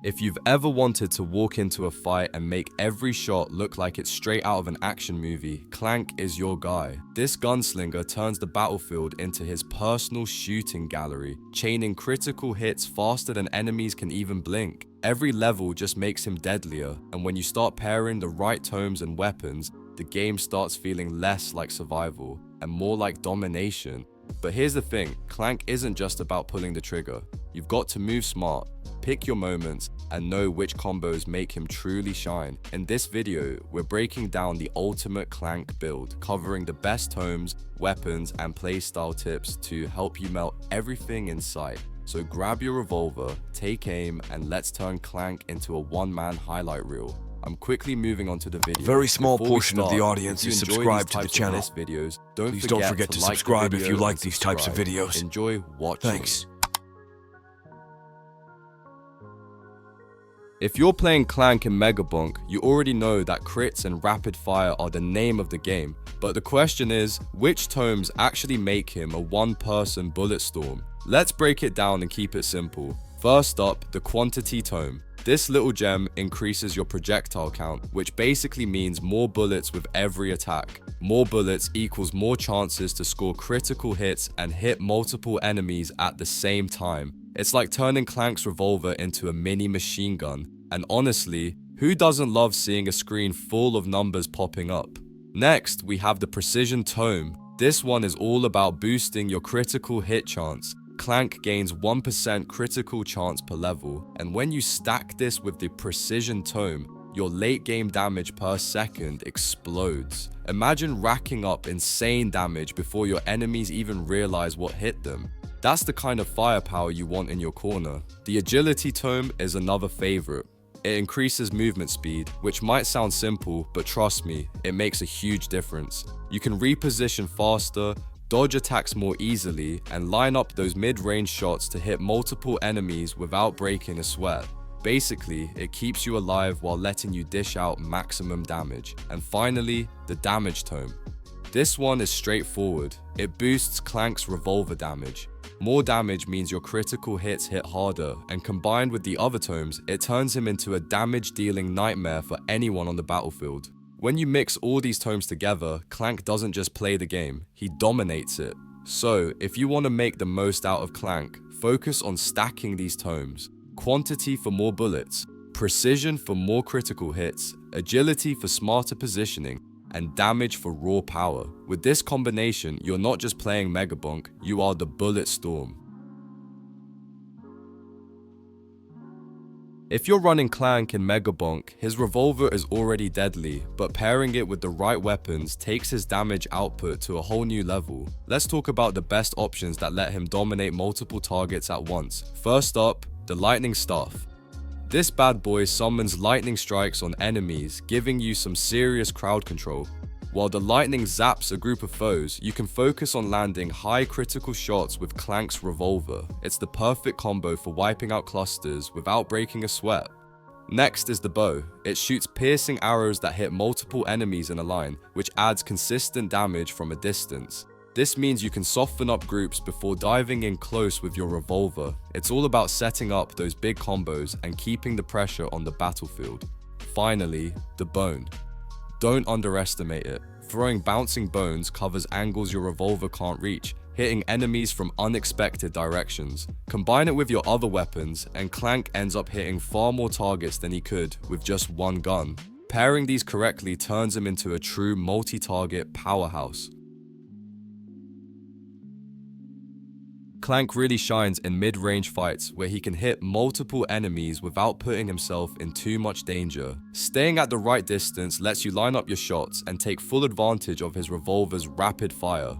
If you've ever wanted to walk into a fight and make every shot look like it's straight out of an action movie, Clank is your guy. This gunslinger turns the battlefield into his personal shooting gallery, chaining critical hits faster than enemies can even blink. Every level just makes him deadlier, and when you start pairing the right tomes and weapons, the game starts feeling less like survival and more like domination. But here's the thing, Clank isn't just about pulling the trigger. You've got to move smart, pick your moments, and know which combos make him truly shine. In this video, we're breaking down the ultimate Clank build, covering the best tomes, weapons, and playstyle tips to help you melt everything in sight. So grab your revolver, take aim, and let's turn Clank into a one-man highlight reel. I'm quickly moving on to the video. A very small portion of the audience is subscribed to the channel. Videos, Please don't forget to subscribe if you like these types of videos. Enjoy watching. Thanks. If you're playing Clank in Megabonk, you already know that crits and rapid fire are the name of the game. But the question is, which tomes actually make him a one-person bullet storm? Let's break it down and keep it simple. First up, the quantity tome. This little gem increases your projectile count, which basically means more bullets with every attack. More bullets equals more chances to score critical hits and hit multiple enemies at the same time. It's like turning Clank's revolver into a mini machine gun. And honestly, who doesn't love seeing a screen full of numbers popping up? Next, we have the precision tome. This one is all about boosting your critical hit chance. Clank gains 1% critical chance per level, and when you stack this with the precision tome, your late game damage per second explodes. Imagine racking up insane damage before your enemies even realize what hit them. That's the kind of firepower you want in your corner. The agility tome is another favorite. It increases movement speed, which might sound simple, but trust me, it makes a huge difference. You can reposition faster, dodge attacks more easily, and line up those mid-range shots to hit multiple enemies without breaking a sweat. Basically, it keeps you alive while letting you dish out maximum damage. And finally, the damage tome. This one is straightforward. It boosts Clank's revolver damage. More damage means your critical hits hit harder, and combined with the other tomes, it turns him into a damage-dealing nightmare for anyone on the battlefield. When you mix all these tomes together, Clank doesn't just play the game, he dominates it. So, if you want to make the most out of Clank, focus on stacking these tomes. Quantity for more bullets, precision for more critical hits, agility for smarter positioning, and damage for raw power. With this combination, you're not just playing Megabonk, you are the bullet storm. If you're running Clank in Megabonk, his revolver is already deadly, but pairing it with the right weapons takes his damage output to a whole new level. Let's talk about the best options that let him dominate multiple targets at once. First up, the lightning staff. This bad boy summons lightning strikes on enemies, giving you some serious crowd control. While the lightning zaps a group of foes, you can focus on landing high critical shots with Clank's revolver. It's the perfect combo for wiping out clusters without breaking a sweat. Next is the bow. It shoots piercing arrows that hit multiple enemies in a line, which adds consistent damage from a distance. This means you can soften up groups before diving in close with your revolver. It's all about setting up those big combos and keeping the pressure on the battlefield. Finally, the bone. Don't underestimate it. Throwing bouncing bones covers angles your revolver can't reach, hitting enemies from unexpected directions. Combine it with your other weapons, and Clank ends up hitting far more targets than he could with just one gun. Pairing these correctly turns him into a true multi-target powerhouse. Clank really shines in mid-range fights where he can hit multiple enemies without putting himself in too much danger. Staying at the right distance lets you line up your shots and take full advantage of his revolver's rapid fire.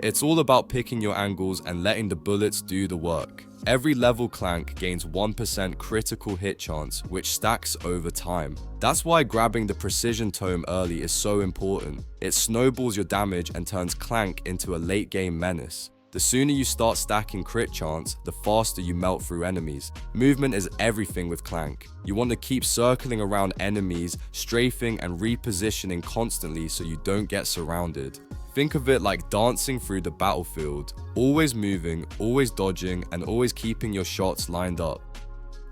It's all about picking your angles and letting the bullets do the work. Every level Clank gains 1% critical hit chance, which stacks over time. That's why grabbing the precision tome early is so important. It snowballs your damage and turns Clank into a late game menace. The sooner you start stacking crit chance, the faster you melt through enemies. Movement is everything with Clank. You want to keep circling around enemies, strafing and repositioning constantly so you don't get surrounded. Think of it like dancing through the battlefield, always moving, always dodging, and always keeping your shots lined up.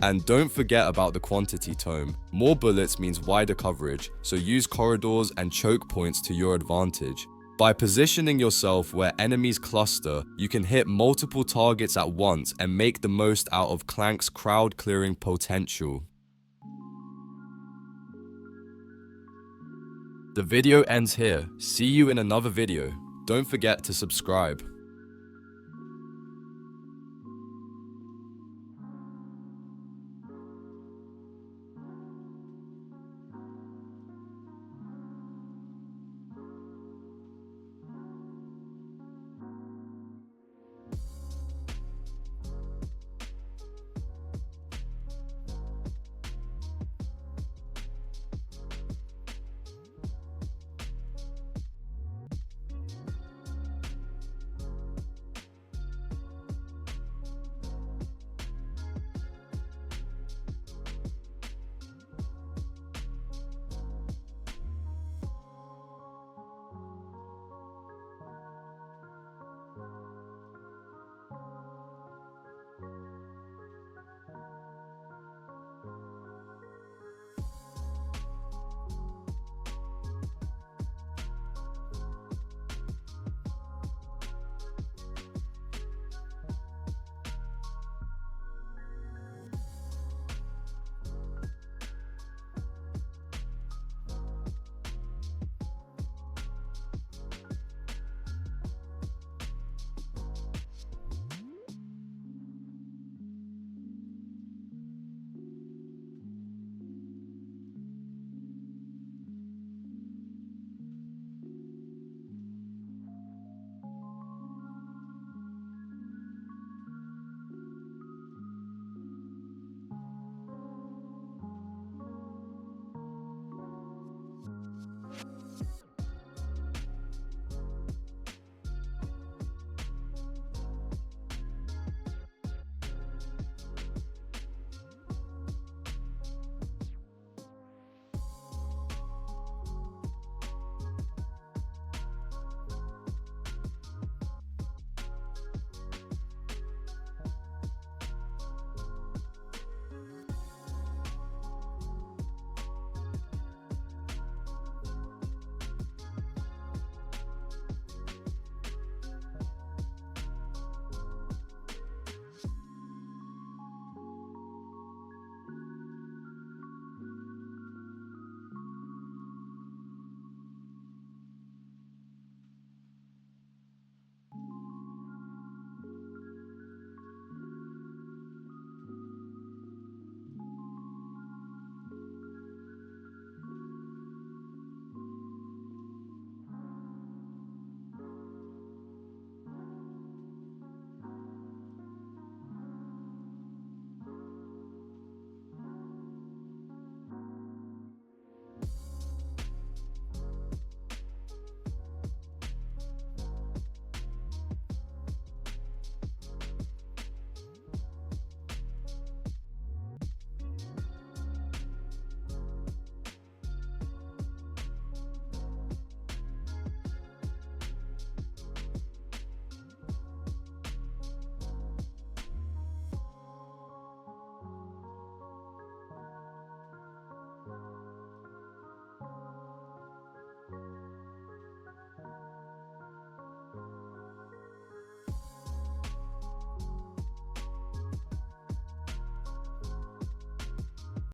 And don't forget about the quantity tome. More bullets means wider coverage, so use corridors and choke points to your advantage. By positioning yourself where enemies cluster, you can hit multiple targets at once and make the most out of Clank's crowd clearing potential. The video ends here. See you in another video. Don't forget to subscribe.